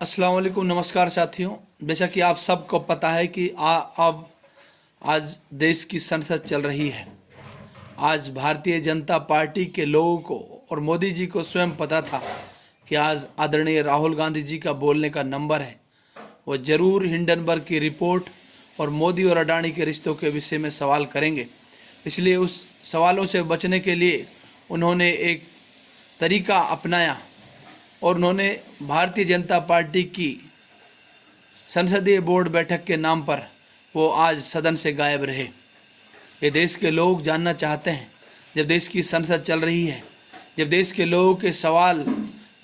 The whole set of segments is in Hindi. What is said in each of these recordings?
अस्सलाम वालेकुम, नमस्कार साथियों। जैसा कि आप सबको पता है कि अब आज देश की संसद चल रही है। आज भारतीय जनता पार्टी के लोगों को और मोदी जी को स्वयं पता था कि आज आदरणीय राहुल गांधी जी का बोलने का नंबर है। वो जरूर हिंडनबर्ग की रिपोर्ट और मोदी और अडानी के रिश्तों के विषय में सवाल करेंगे। इसलिए उस सवालों से बचने के लिए उन्होंने एक तरीका अपनाया और उन्होंने भारतीय जनता पार्टी की संसदीय बोर्ड बैठक के नाम पर वो आज सदन से गायब रहे। ये देश के लोग जानना चाहते हैं, जब देश की संसद चल रही है, जब देश के लोगों के सवाल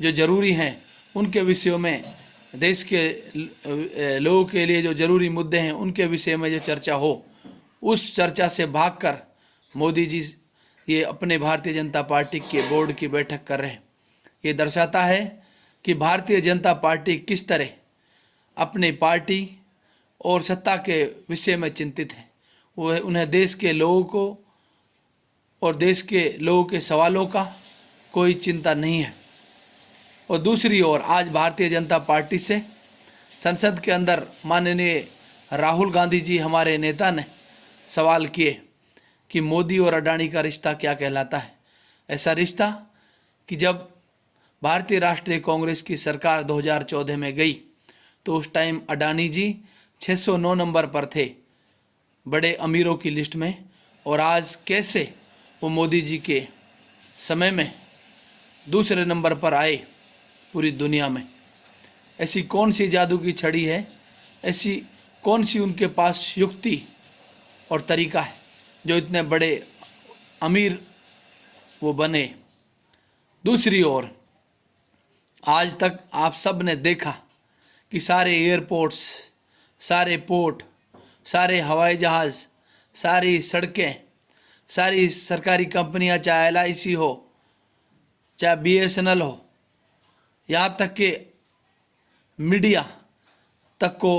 जो ज़रूरी हैं उनके विषयों में, देश के लोगों के लिए जो ज़रूरी मुद्दे हैं उनके विषय में जो चर्चा हो, उस चर्चा से भागकर मोदी जी ये अपने भारतीय जनता पार्टी के बोर्ड की बैठक कर रहे हैं। ये दर्शाता है कि भारतीय जनता पार्टी किस तरह अपनी पार्टी और सत्ता के विषय में चिंतित है। वो उन्हें देश के लोगों को और देश के लोगों के सवालों का कोई चिंता नहीं है। और दूसरी ओर आज भारतीय जनता पार्टी से संसद के अंदर माननीय राहुल गांधी जी हमारे नेता ने सवाल किए कि मोदी और अडानी का रिश्ता क्या कहलाता है। ऐसा रिश्ता कि जब भारतीय राष्ट्रीय कांग्रेस की सरकार 2014 में गई तो उस टाइम अडानी जी 609 नंबर पर थे बड़े अमीरों की लिस्ट में, और आज कैसे वो मोदी जी के समय में दूसरे नंबर पर आए पूरी दुनिया में। ऐसी कौन सी जादू की छड़ी है, ऐसी कौन सी उनके पास युक्ति और तरीका है जो इतने बड़े अमीर वो बने। दूसरी ओर आज तक आप सब ने देखा कि सारे एयरपोर्ट्स, सारे पोर्ट, सारे हवाई जहाज़, सारी सड़कें, सारी सरकारी कंपनियां, चाहे LIC हो, चाहे BSNL हो, यहाँ तक कि मीडिया तक को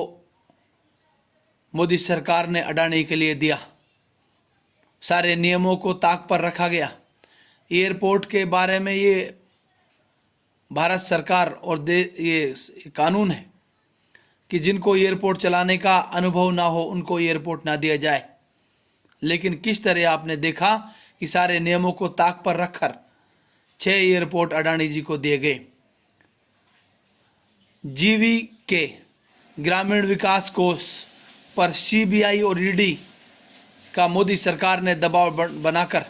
मोदी सरकार ने अडानी के लिए दिया। सारे नियमों को ताक पर रखा गया। एयरपोर्ट के बारे में ये भारत सरकार और ये कानून है कि जिनको एयरपोर्ट चलाने का अनुभव ना हो उनको एयरपोर्ट ना दिया जाए। लेकिन किस तरह आपने देखा कि सारे नियमों को ताक पर रखकर 6 एयरपोर्ट अडानी जी को दिए गए। जीवी के ग्रामीण विकास कोष पर CBI और ED का मोदी सरकार ने दबाव बनाकर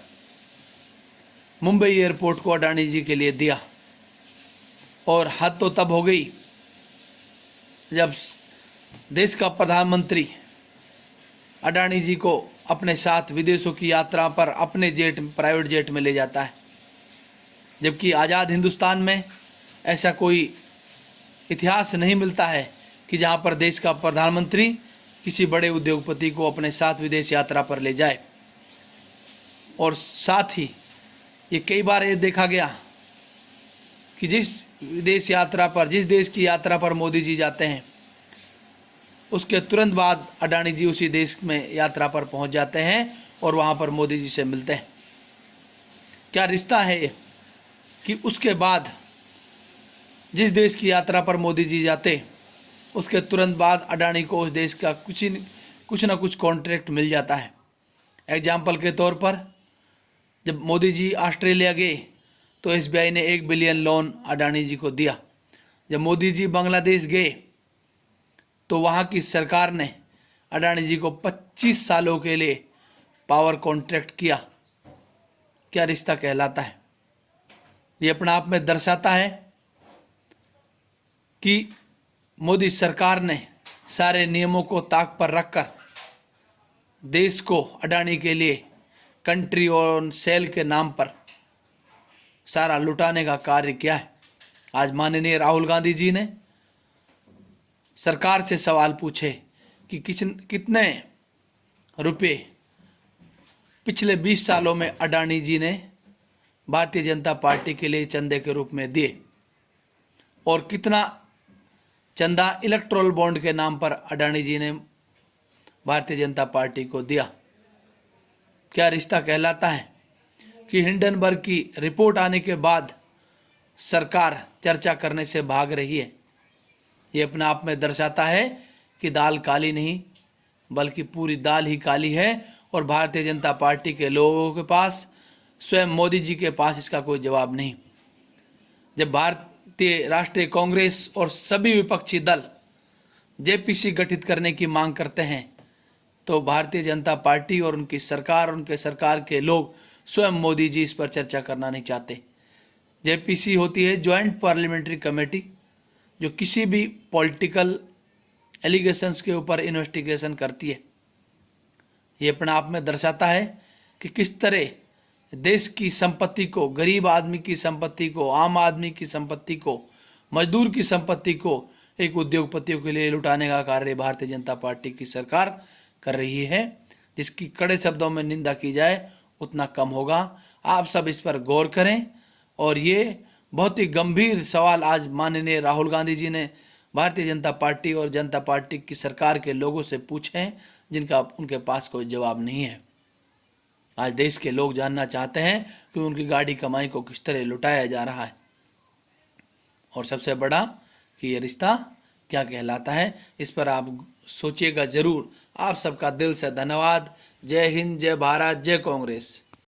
मुंबई एयरपोर्ट को अडानी जी के लिए दिया। और हद तो तब हो गई जब देश का प्रधानमंत्री अडानी जी को अपने साथ विदेशों की यात्रा पर अपने प्राइवेट जेट में ले जाता है, जबकि आज़ाद हिंदुस्तान में ऐसा कोई इतिहास नहीं मिलता है कि जहां पर देश का प्रधानमंत्री किसी बड़े उद्योगपति को अपने साथ विदेश यात्रा पर ले जाए। और साथ ही ये कई बार ये देखा गया कि जिस विदेश यात्रा पर, जिस देश की यात्रा पर मोदी जी जाते हैं उसके तुरंत बाद अडानी जी उसी देश में यात्रा पर पहुंच जाते हैं और वहां पर मोदी जी से मिलते हैं। क्या रिश्ता है ये कि उसके बाद जिस देश की यात्रा पर मोदी जी जाते उसके तुरंत बाद अडानी को उस देश का कुछ ना कुछ कॉन्ट्रैक्ट मिल जाता है। एग्जाम्पल के तौर पर जब मोदी जी ऑस्ट्रेलिया गए तो SBI ने 1 बिलियन लोन अडानी जी को दिया। जब मोदी जी बांग्लादेश गए तो वहाँ की सरकार ने अडानी जी को 25 सालों के लिए पावर कॉन्ट्रैक्ट किया। क्या रिश्ता कहलाता है। ये अपने आप में दर्शाता है कि मोदी सरकार ने सारे नियमों को ताक पर रखकर देश को अडानी के लिए कंट्री और सेल के नाम पर सारा लुटाने का कार्य किया है। आज माननीय राहुल गांधी जी ने सरकार से सवाल पूछे कि कितने रुपए पिछले 20 सालों में अडानी जी ने भारतीय जनता पार्टी के लिए चंदे के रूप में दिए और कितना चंदा इलेक्टोरल बॉन्ड के नाम पर अडानी जी ने भारतीय जनता पार्टी को दिया। क्या रिश्ता कहलाता है कि हिंडनबर्ग की रिपोर्ट आने के बाद सरकार चर्चा करने से भाग रही है। ये अपने आप में दर्शाता है कि दाल काली नहीं बल्कि पूरी दाल ही काली है। और भारतीय जनता पार्टी के लोगों के पास, स्वयं मोदी जी के पास इसका कोई जवाब नहीं। जब भारतीय राष्ट्रीय कांग्रेस और सभी विपक्षी दल जेपीसी गठित करने की मांग करते हैं तो भारतीय जनता पार्टी और उनकी सरकार, उनके सरकार के लोग, स्वयं मोदी जी इस पर चर्चा करना नहीं चाहते। जेपीसी होती है ज्वाइंट पार्लियामेंट्री कमेटी, जो किसी भी पॉलिटिकल एलिगेशंस के ऊपर इन्वेस्टिगेशन करती है। ये अपने आप में दर्शाता है कि किस तरह देश की संपत्ति को, गरीब आदमी की संपत्ति को, आम आदमी की संपत्ति को, मजदूर की संपत्ति को एक उद्योगपतियों के लिए लुटाने का कार्य भारतीय जनता पार्टी की सरकार कर रही है, जिसकी कड़े शब्दों में निंदा की जाए उतना कम होगा। आप सब इस पर गौर करें। और ये बहुत ही गंभीर सवाल आज माननीय राहुल गांधी जी ने भारतीय जनता पार्टी और जनता पार्टी की सरकार के लोगों से पूछे हैं, जिनका उनके पास कोई जवाब नहीं है। आज देश के लोग जानना चाहते हैं कि उनकी गाड़ी कमाई को किस तरह लुटाया जा रहा है, और सबसे बड़ा कि ये रिश्ता क्या कहलाता है। इस पर आप सोचिएगा जरूर। आप सबका दिल से धन्यवाद। जय हिंद, जय भारत, जय कांग्रेस।